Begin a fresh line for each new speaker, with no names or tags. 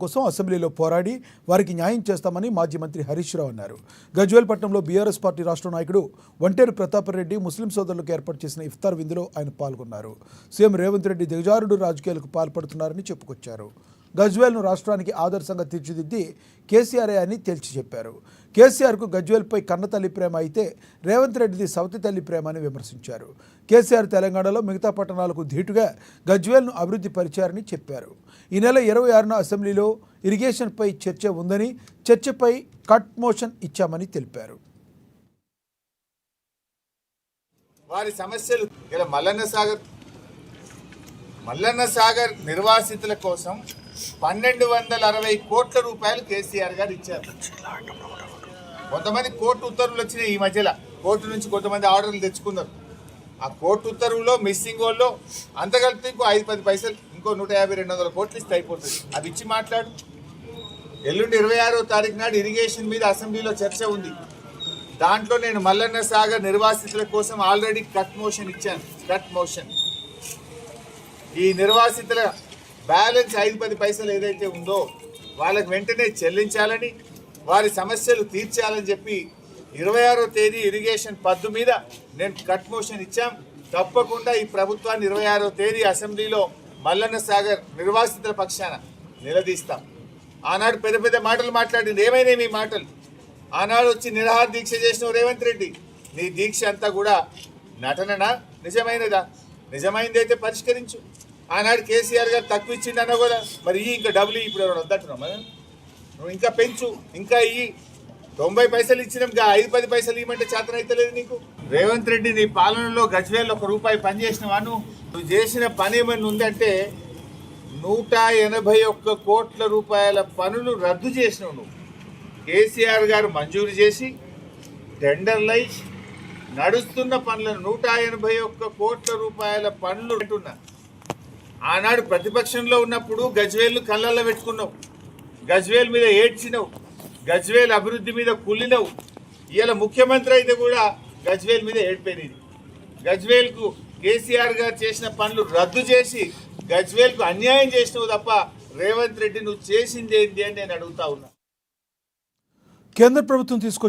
కోసం అసెంబ్లీలో పోరాడి వారికి న్యాయం చేస్తామని మాజీ మంత్రి హరీష్ రావు అన్నారు. గజ్వేల్ పట్టణంలో బీఆర్ఎస్ పార్టీ రాష్ట్ర నాయకుడు వంటేరు ప్రతాప్ రెడ్డి ముస్లిం సోదరులకు ఏర్పాటు చేసిన ఇఫ్తార్ విందులో ఆయన పాల్గొన్నారు. సీఎం రేవంత్ రెడ్డి దిగజారుడు రాజకీయాలకు పాల్పడుతున్నారని చెప్పుకొచ్చారు. గజ్వేల్ను రాష్ట్రానికి ఆదర్శంగా తీర్చిదిద్ది కేసీఆర్ అని తేల్చి చెప్పారు. కేసీఆర్కు గజ్వేల్పై కన్నతల్లి ప్రేమ అయితే రేవంత్ రెడ్డిది సవతి తల్లి ప్రేమ అని విమర్శించారు. కేసీఆర్ తెలంగాణలో మిగతా పట్టణాలకు ధీటుగా గజ్వేల్ను అభివృద్ధి పరిచారని చెప్పారు. ఈ నెల 26న అసెంబ్లీలో ఇరిగేషన్పై చర్చ ఉందని, చర్చపై కట్ మోషన్ ఇచ్చామని తెలిపారు.
వారి సమస్యలు మల్లన్న సాగర్ నిర్వాసితుల కోసం 1260 కోట్ల రూపాయలు కేసీఆర్ గారు ఇచ్చారు. కొంతమంది కోర్టు ఉత్తర్వులు వచ్చినాయి. ఈ మధ్యలో కోర్టు నుంచి కొంతమంది ఆర్డర్లు తెచ్చుకున్నారు. ఆ కోర్టు ఉత్తర్వులో మిస్సింగ్ వాళ్ళు అంత కలిపి ఇంకో 5-10 పైసలు ఇంకో 150-200 కోట్లు ఇస్తే అయిపోతుంది. అవి ఇచ్చి మాట్లాడు. ఎల్లుండి 26వ తారీఖు నాడు ఇరిగేషన్ మీద అసెంబ్లీలో చర్చ ఉంది. దాంట్లో నేను మల్లన్న సాగర్ నిర్వాసితుల కోసం ఆల్రెడీ కట్ మోషన్ ఇచ్చాను. కట్ మోషన్ ఈ నిర్వాసితుల బ్యాలెన్స్ 5-10 పైసలు ఏదైతే ఉందో వాళ్ళకి వెంటనే చెల్లించాలని, వారి సమస్యలు తీర్చాలని చెప్పి 26వ తేదీ ఇరిగేషన్ పద్దు మీద నేను కట్ మోషన్ ఇచ్చాం. తప్పకుండా ఈ ప్రభుత్వాన్ని 26వ తేదీ అసెంబ్లీలో మల్లన్న సాగర్ నిర్వాసితుల పక్షాన నిలదీస్తాం. ఆనాడు పెద్ద పెద్ద మాటలు మాట్లాడింది. ఏమైనా మీ మాటలు? ఆనాడు వచ్చి నిరాహార దీక్ష చేసిన రేవంత్ రెడ్డి, నీ దీక్ష అంతా కూడా నటననా, నిజమైనదా? నిజమైందైతే పరిష్కరించు. ఆనాడు కేసీఆర్ గారు తక్కువ ఇచ్చిండు అన్నా కూడా మరి ఇంకా డబ్బులు ఇప్పుడు ఎవరు వద్దట్టున్నాం. నువ్వు ఇంకా పెంచు, ఇంకా ఇయ్యి. 90 పైసలు ఇచ్చినాం, ఇంకా 5-10 పైసలు ఇవ్వమంటే చేతనైతలేదు నీకు. రేవంత్ రెడ్డి, నీ పాలనలో గజ్వేల్ ₹1 పని చేసినవా? నువ్వు చేసిన పని ఏమన్నా ఉందంటే 181 కోట్ల రూపాయల పనులు రద్దు చేసినావు నువ్వు. కేసీఆర్ గారు మంజూరు చేసి టెండర్లై నడుస్తున్న పనులను 181 కోట్ల రూపాయల పనులు పెట్టున్నా. ఆనాడు ప్రతిపక్షంలో ఉన్నప్పుడు గజ్వేల్ను కళ్ళల్లో పెట్టుకున్నావు, గజ్వేల్ మీద ఏడ్చినవు, గజ్వేల్ అభివృద్ధి మీద కుళ్ళినవు. ఇవాళ ముఖ్యమంత్రి అయితే కూడా గజ్వేల్ మీద ఏడిపోయినది. గజ్వేల్కు కేసీఆర్ గారు చేసిన పనులు రద్దు చేసి గజ్వేల్కు అన్యాయం చేసినవు తప్ప రేవంత్ రెడ్డి నువ్వు చేసింది ఏంటి అని నేను అడుగుతా ఉన్నా.
కేంద్ర ప్రభుత్వం తీసుకొచ్చిన